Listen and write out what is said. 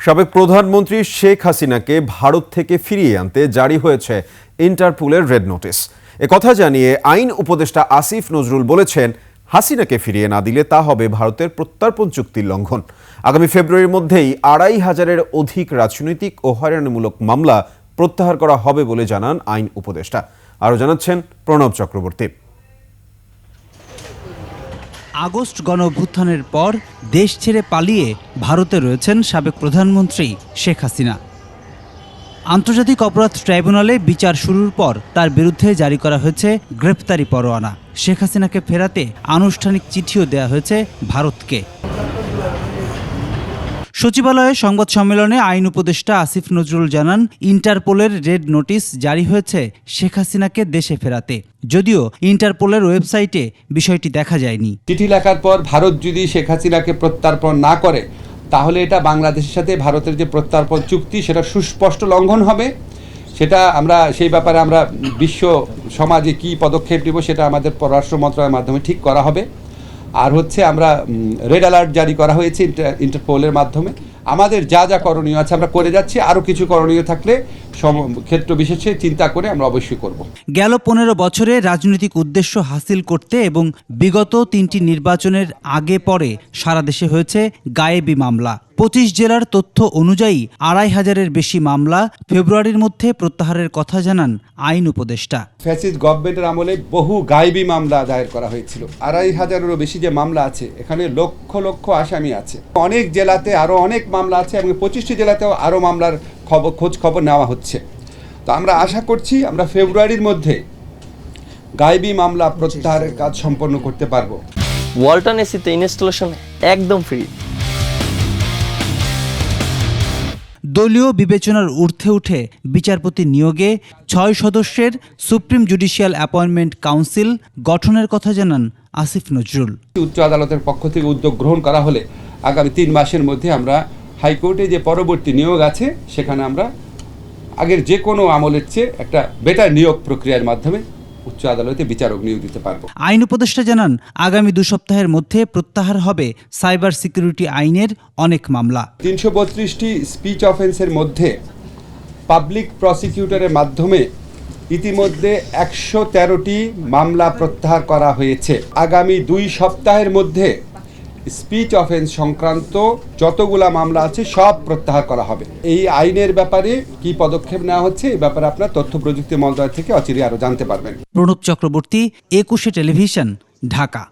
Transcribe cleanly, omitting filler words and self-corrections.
সাবেক প্রধানমন্ত্রী শেখ হাসিনাকে ভারত থেকে ফিরিয়ে আনতে জারি হয়েছে ইন্টারপোলের রেড নোটিশ। একথা জানিয়ে আইন উপদেষ্টা আসিফ নজরুল বলেছেন, হাসিনাকে ফিরিয়ে না দিলে তা হবে ভারতের প্রত্যর্পণ চুক্তির লঙ্ঘন। আগামী ফেব্রুয়ারির মধ্যেই ২৫০০-এর অধিক রাজনৈতিক ও হয়রানিমূলক মামলা প্রত্যাহার করা হবে বলে জানান আইন উপদেষ্টা। আরও জানাচ্ছেন প্রণব চক্রবর্তী। আগস্ট গণঅভ্যুত্থানের পর দেশ ছেড়ে পালিয়ে ভারতে রয়েছেন সাবেক প্রধানমন্ত্রী শেখ হাসিনা। আন্তর্জাতিক অপরাধ ট্রাইব্যুনালে বিচার শুরুর পর তার বিরুদ্ধে জারি করা হয়েছে গ্রেপ্তারি পরোয়ানা। শেখ হাসিনাকে ফেরাতে আনুষ্ঠানিক চিঠিও দেওয়া হয়েছে ভারতকে। সচিবালয়ে সংবাদ সম্মেলনে আইন উপদেষ্টা আসিফ নজরুল জানান, ইন্টারপোলের রেড নোটিশ জারি হয়েছে শেখ হাসিনাকে দেশে ফেরাতে। যদিও ইন্টারপোলের ওয়েবসাইটে বিষয়টি দেখা যায়নি। চিঠি লেখার পর ভারত যদি শেখ হাসিনাকে প্রত্যর্পণ না করে, তাহলে এটা বাংলাদেশের সাথে ভারতের যে প্রত্যর্পণ চুক্তি সেটা সুস্পষ্ট লঙ্ঘন হবে। সেটা আমরা সেই ব্যাপারে আমরা বিশ্ব সমাজে কী পদক্ষেপ নেব সেটা আমাদের পররাষ্ট্র মন্ত্রণালয়ের মাধ্যমে ঠিক করা হবে। আর হচ্ছে আমরা রেড অ্যালার্ট জারি করা হয়েছে ইন্টারপোলের মাধ্যমে। আমাদের যা যা করণীয় আছে আমরা করে যাচ্ছি, আরও কিছু করণীয় থাকলে ক্ষেত্র বিশেষে চিন্তা করে আমরা অবশ্যই করব। গেল ১৫ বছরে রাজনৈতিক উদ্দেশ্য হাসিল করতে এবং বিগত ৩টি নির্বাচনের আগে পরে সারা দেশে হয়েছে গায়েবী মামলা। ২৫ জেলার তথ্য অনুযায়ী ২৫০০-এর বেশি মামলা ফেব্রুয়ারির মধ্যে প্রত্যাহারের কথা জানান আইন উপদেষ্টা। ফ্যাসিস্ট গভর্নমেন্টের আমলে বহু গায়েবী মামলা দায়ের করা হয়েছিল। ২৫০০-এরও বেশি যে মামলা আছে, এখানে লক্ষ লক্ষ আসামি আছে। অনেক জেলাতে আরও অনেক মামলা আছে এবং ২৫টি জেলাতেও আরও মামলার খোঁজ খবর নেওয়া হচ্ছে। তো আমরা আশা করছি আমরা ফেব্রুয়ারির মধ্যে গায়েবী মামলা প্রত্যাহারের কাজ সম্পন্ন করতে পারবো। ওয়ালটন এসিতে ইনস্টলেশন একদম ফ্রি। দলীয় বিবেচনার ঊর্ধ্বে উঠে বিচারপতি নিয়োগে ৬ সদস্যের সুপ্রিম জুডিশিয়াল অ্যাপয়েন্টমেন্ট কাউন্সিল গঠনের কথা জানান আসিফ নজরুল। উচ্চ আদালতের পক্ষ থেকে উদ্যোগ গ্রহণ করা হলে আগামী ৩ মাসের মধ্যে আমরা হাইকোর্টে যে পরবর্তী নিয়োগ আছে সেখানে আমরা আগের যে কোনো আমলের চেয়ে একটা বেটার নিয়োগ প্রক্রিয়ার মাধ্যমে উচ্চ আদালতে বিচারক নিয়োগ দিতে পারবো। আইন উপদেষ্টা জানান, আগামী ২ সপ্তাহের মধ্যে প্রত্যাহার হবে সাইবার সিকিউরিটি আইনের অনেক মামলা। ৩৩২টি স্পিচ অফেন্সের মধ্যে পাবলিক প্রসিকিউটরের মাধ্যমে ইতিমধ্যে ১১৩টি মামলা প্রত্যাহার করা হয়েছে। আগামী ২ সপ্তাহের মধ্যে স্পিচ অফেন্স সংক্রান্ত যতগুলা মামলা আছে সব প্রত্যাহার করা হবে। এই আইনের ব্যাপারে কি পদক্ষেপ নেওয়া হচ্ছে এই ব্যাপারে আপনার তথ্য প্রযুক্তি মন্ত্রণালয় থেকে অচিরে আরও জানতে পারবেন। প্রণব চক্রবর্তী, ২১শে টেলিভিশন, ঢাকা।